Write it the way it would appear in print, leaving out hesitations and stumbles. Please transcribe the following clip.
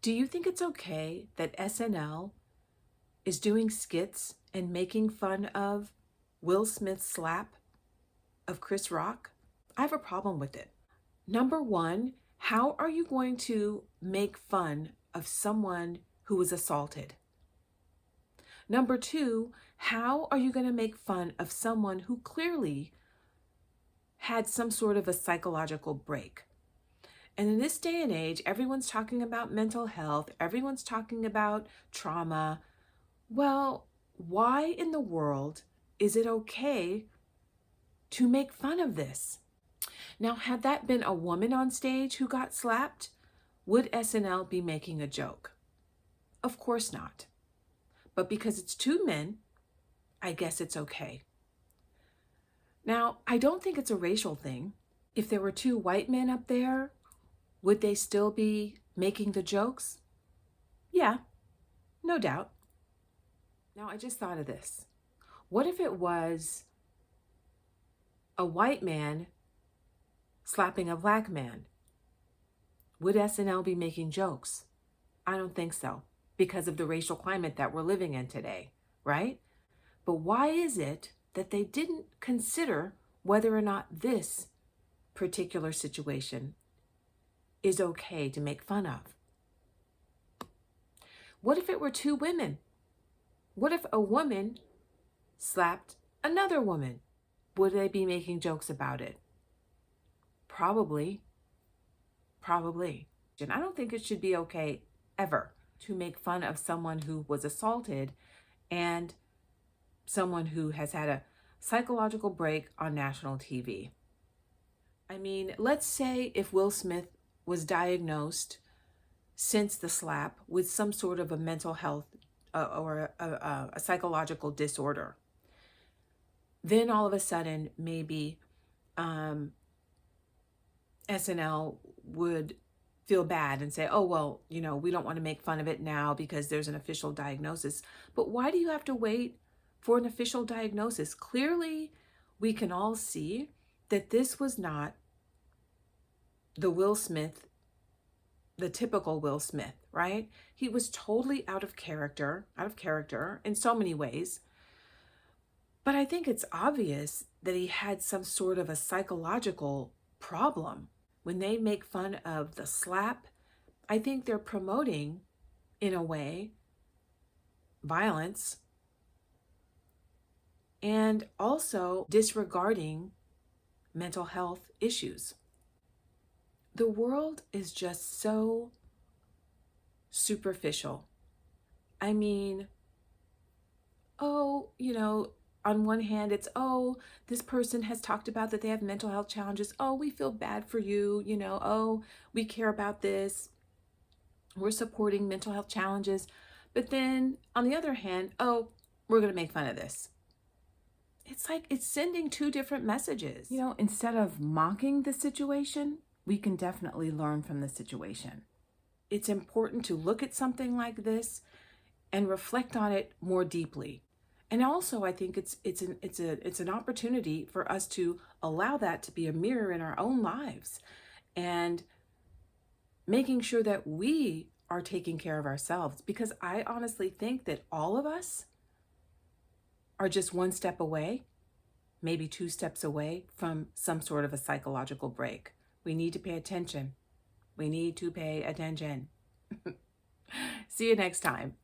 Do you think it's okay that SNL is doing skits and making fun of Will Smith's slap of Chris Rock? I have a problem with it. Number one, how are you going to make fun of someone who was assaulted? Number two, how are you going to make fun of someone who clearly had some sort of a psychological break? And in this day and age, everyone's talking about mental health, everyone's talking about trauma. Well, why in the world is it okay to make fun of this? Now, had that been a woman on stage who got slapped, would SNL be making a joke? Of course not. But because it's two men, I guess it's okay. Now, I don't think it's a racial thing. If there were two white men up there, would they still be making the jokes? Yeah, no doubt. Now, I just thought of this. What if it was a white man slapping a black man? Would SNL be making jokes? I don't think so, because of the racial climate that we're living in today, right? But why is it that they didn't consider whether or not this particular situation is okay to make fun of? What if it were two women? What if a woman slapped another woman? Would they be making jokes about it? Probably. And I don't think it should be okay ever to make fun of someone who was assaulted and someone who has had a psychological break on national TV. I mean, let's say if Will Smith was diagnosed since the slap with some sort of a mental health or a psychological disorder, then all of a sudden maybe SNL would feel bad and say, oh, well, we don't want to make fun of it now because there's an official diagnosis. But why do you have to wait for an official diagnosis? Clearly, we can all see that this was not the Will Smith, the typical Will Smith, right? He was totally out of character in so many ways. But I think it's obvious that he had some sort of a psychological problem. When they make fun of the slap, I think they're promoting, in a way, violence and also disregarding mental health issues. The world is just so superficial. I mean, on one hand, it's, oh, this person has talked about that they have mental health challenges. Oh, we feel bad for you. Oh, we care about this. We're supporting mental health challenges. But then on the other hand, oh, we're going to make fun of this. It's like it's sending two different messages. Instead of mocking the situation, we can definitely learn from the situation. It's important to look at something like this and reflect on it more deeply. And also, I think it's an opportunity for us to allow that to be a mirror in our own lives and making sure that we are taking care of ourselves. Because I honestly think that all of us are just one step away, maybe two steps away from some sort of a psychological break. We need to pay attention. See you next time.